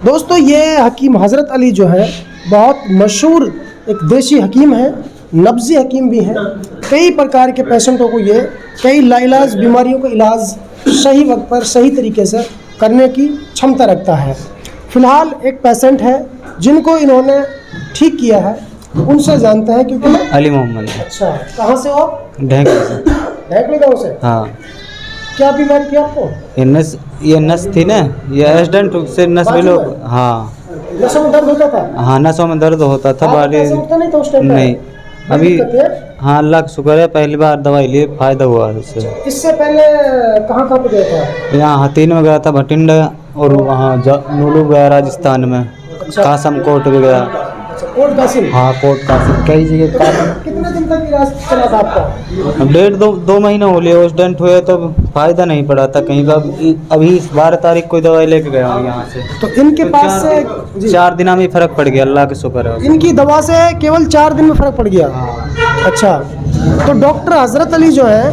दोस्तों ये हकीम हज़रत अली जो है बहुत मशहूर एक देसी हकीम है, नब्ज़ी हकीम भी हैं। कई प्रकार के पेशेंटों को ये कई लाइलाज बीमारियों का इलाज सही वक्त पर सही तरीके से करने की क्षमता रखता है। फ़िलहाल एक पेशेंट है जिनको इन्होंने ठीक किया है, उनसे जानते हैं। क्योंकि अली मोहम्मद। अच्छा, कहाँ से हो? ढेंकली से। ढेंकली गाँव से? हाँ। क्या बीमारी थी आपको? ये नस थी ना, ये एक्सीडेंट से नस भी लोग। हाँ, नसों में दर्द होता था? हाँ, नसों में दर्द होता था। बारिश नहीं था उस टाइम? नहीं, अभी हाँ अल्लाह का शुक्र है, पहली बार दवाई लिए फ़ायदा हुआ है उससे। इससे पहले कहाँ पे गया था? यहाँ हतीन में गया था, भटिंडा, और वहाँ नूलू गया राजस्थान में। कासम कोट भी गया। कोट कासिम? हाँ, कोट कासिम कई जगह। कितने दिन तक इलाज चला था आपका? डेढ़ दो महीना हो लिया एक्सीडेंट हुए, तो फ़ायदा नहीं पड़ा था कहीं का। अभी 12 तारीख को दवाई लेके गया हूँ यहाँ से। तो इनके पास से 4 दिन में फ़र्क पड़ गया, अल्लाह का शुक्र है। इनकी दवा से केवल 4 दिन में फ़र्क पड़ गया? अच्छा, तो डॉक्टर हज़रत अली जो है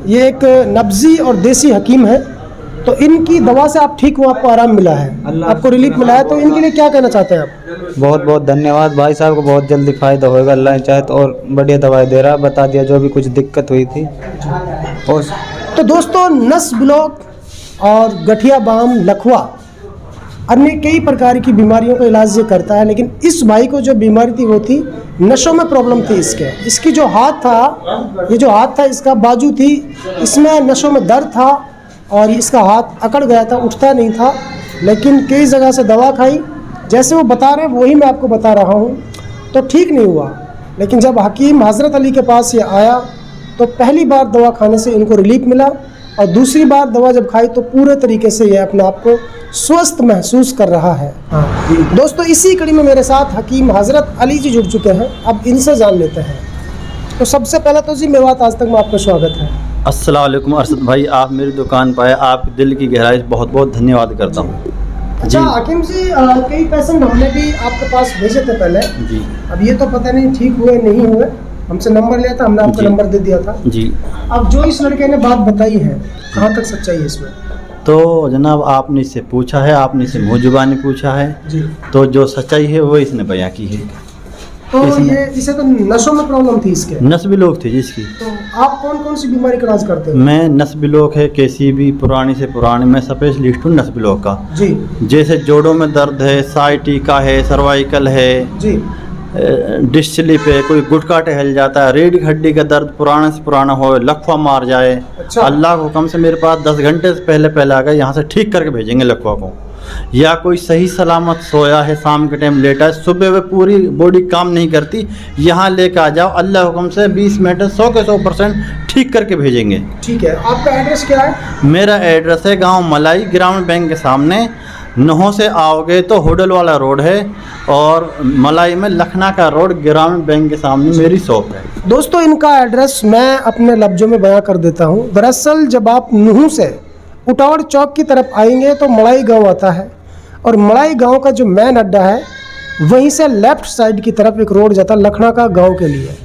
ये एक नब्ज़ी और देसी हकीम है, तो इनकी दवा से आप ठीक हो, आपको आराम मिला है, आपको रिलीफ मिला है, तो इनके लिए क्या कहना चाहते हैं आप? बहुत बहुत धन्यवाद भाई साहब को, बहुत जल्दी फ़ायदा होगा अल्लाह ने चाहे तो, और बढ़िया दवाई दे रहा है, बता दिया जो भी कुछ दिक्कत हुई थी। और तो दोस्तों नस ब्लॉक और गठिया बाम, लकवा, अन्य कई प्रकार की बीमारियों का इलाज ये करता है। लेकिन इस भाई को जो बीमारी थी वो थी नसों में प्रॉब्लम थी इसकी जो हाथ था, ये जो हाथ था इसका बाजू थी, इसमें नसों में दर्द था और इसका हाथ अकड़ गया था, उठता नहीं था। लेकिन कई जगह से दवा खाई, जैसे वो बता रहे हैं वही मैं आपको बता रहा हूँ, तो ठीक नहीं हुआ। लेकिन जब हकीम हज़रत अली के पास ये आया तो पहली बार दवा खाने से इनको रिलीफ मिला, और दूसरी बार दवा जब खाई तो पूरे तरीके से ये अपने आप को स्वस्थ महसूस कर रहा है। दोस्तों इसी कड़ी में मेरे साथ हकीम हज़रत अली जी जुड़ चुके हैं, अब इनसे जान लेते हैं। तो सबसे पहले तो जी मेवात आज तक में आपका स्वागत है। अस्सलाम वालेकुम अरशद भाई, आप मेरी दुकान पर आए, आपके दिल की गहराई से बहुत बहुत धन्यवाद करता हूँ। अच्छा हकीम जी, कई पेशेंट हमने भी आपके पास भेजे थे पहले जी। अब ये तो पता नहीं ठीक हुए नहीं हुए, हमसे नंबर लिया था, हमने आपका नंबर दे दिया था जी। अब जो इस लड़के ने बात बताई है, कहाँ तक सच्चाई है इसमें? तो जनाब आपने इससे पूछा है, आपने इससे मुँह जुबानी पूछा है जी, तो जो सच्चाई है वो इसने बयां की है। तो ये इसे तो नसों में प्रॉब्लम थी इसके, नस ब्लॉक थी जिसकी। तो आप कौन कौन सी बीमारी का इलाज करते हैं? मैं नस ब्लॉक है, कैसी पुरानी से पुरानी, मैं स्पेशलिस्ट हूँ नस ब्लॉक का जी। जैसे जोड़ों में दर्द है, साइटिका है, सर्वाइकल है जी, डिस्क स्लिप है, कोई गुटका टहल जाता है, रीढ़ की हड्डी का दर्द पुराना से पुराना हो, लकवा मार जाए। अच्छा। अल्लाह के हुक्म से मेरे पास 10 घंटे से पहले आ गए, यहाँ से ठीक करके भेजेंगे लकवा को। या कोई सही सलामत सोया है, शाम के टाइम लेटा है, सुबह में पूरी बॉडी काम नहीं करती, यहाँ लेकर आ जाओ, अल्लाह के हुक्म से 20 मिनट 100 के 100% ठीक करके भेजेंगे। ठीक है, आपका एड्रेस क्या है? मेरा एड्रेस है गाँव मलाई, ग्रामीण बैंक के सामने। नहों से आओगे तो होडल वाला रोड है, और मलाई में लखना का रोड, ग्रामीण बैंक के सामने मेरी शॉप है। दोस्तों इनका एड्रेस मैं अपने लफ्ज़ों में बयां कर देता हूं। दरअसल जब आप नुहू से उटावड़ चौक की तरफ आएंगे तो मलाई गांव आता है, और मलाई गांव का जो मेन अड्डा है वहीं से लेफ़्ट साइड की तरफ एक रोड जाता है लखना का गांव के लिए,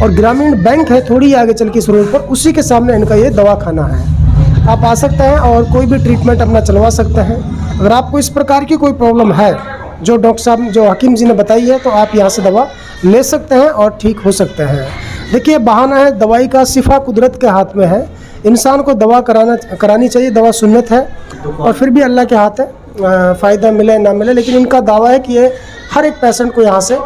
और ग्रामीण बैंक है थोड़ी आगे चल के इस रोड पर, उसी के सामने इनका ये दवाखाना है। आप आ सकते हैं और कोई भी ट्रीटमेंट अपना चलवा सकते हैं। अगर आपको इस प्रकार की कोई प्रॉब्लम है जो डॉक्टर साहब जो हकीम जी ने बताई है, तो आप यहाँ से दवा ले सकते हैं और ठीक हो सकते हैं। देखिए बहाना है दवाई का, शिफा कुदरत के हाथ में है, इंसान को दवा करानी चाहिए, दवा सुन्नत है, और फिर भी अल्लाह के हाथ है, फ़ायदा मिले ना मिले। लेकिन इनका दावा है कि ये हर एक पेशेंट को यहाँ से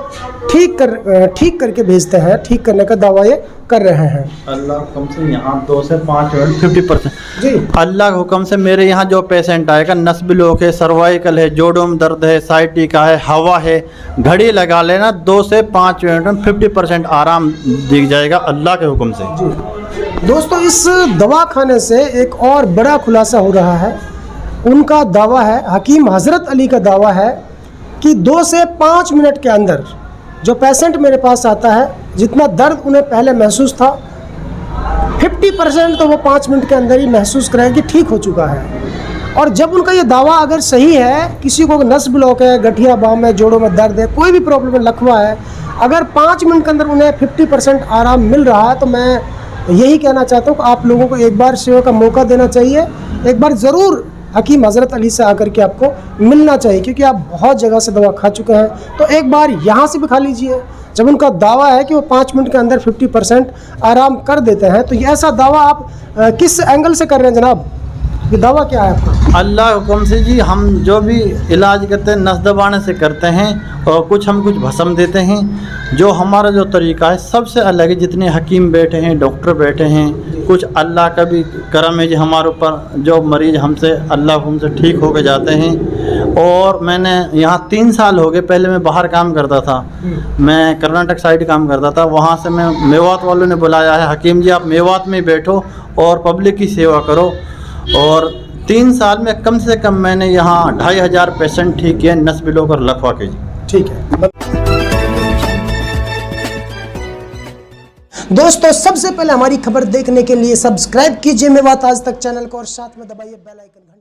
ठीक करके भेजते हैं, ठीक करने का दावा ये कर रहे हैं। अल्लाह के हुक्म से यहाँ 2 से 5 मिनट 50% जी। अल्लाह के हुक्म से मेरे यहाँ जो पेशेंट आएगा, नस ब्लॉक है, सर्वाइकल है, जोड़ों में दर्द है, साइटिका है, हवा है, घड़ी लगा लेना, 2 से 5 मिनट में 50% आराम दिख जाएगा अल्लाह के हुक्म से। जी दोस्तों, इस दवाखाने से एक और बड़ा खुलासा हो रहा है। उनका दावा है, हकीम हज़रत अली का दावा है कि 2 से 5 मिनट के अंदर जो पेशेंट मेरे पास आता है, जितना दर्द उन्हें पहले महसूस था 50% तो वो 5 मिनट के अंदर ही महसूस करेंगे कि ठीक हो चुका है। और जब उनका ये दावा अगर सही है, किसी को नस ब्लॉक है, गठिया बाम है, जोड़ों में दर्द है, कोई भी प्रॉब्लम है, लकवा है, अगर 5 मिनट के अंदर उन्हें 50% आराम मिल रहा है, तो मैं यही कहना चाहता हूँ कि आप लोगों को एक बार सेवा का मौका देना चाहिए। एक बार ज़रूर हकीम हज़रत अली से आकर के आपको मिलना चाहिए, क्योंकि आप बहुत जगह से दवा खा चुके हैं। तो एक बार यहाँ से भी खा लीजिए। जब उनका दावा है कि वो 5 मिनट के अंदर 50% आराम कर देते हैं, तो ये ऐसा दावा आप किस एंगल से कर रहे हैं जनाब? ये दावा क्या है आपका? अल्लाह हुक्म से जी, हम जो भी इलाज करते हैं नस दबाने से करते हैं, और कुछ हम कुछ भस्म देते हैं। जो हमारा जो तरीका है सबसे अलग है। जितने हकीम बैठे हैं, डॉक्टर बैठे हैं, कुछ अल्लाह का भी करम है जी हमारे ऊपर, जो मरीज़ हमसे अल्लाह हुक्म से ठीक हो के जाते हैं। और मैंने यहाँ 3 साल हो गए, पहले मैं बाहर काम करता था, मैं कर्नाटक साइड काम करता था। वहाँ से मैं मेवात वालों ने बुलाया है, हकीम जी आप मेवात में बैठो और पब्लिक की सेवा करो। और 3 साल में कम से कम मैंने यहाँ 2500 पेशेंट ठीक किए, नस बिलोक और लकवा के। ठीक है दोस्तों, सबसे पहले हमारी खबर देखने के लिए सब्सक्राइब कीजिए मेवात आज तक चैनल को और साथ में दबाइए बेल आइकन।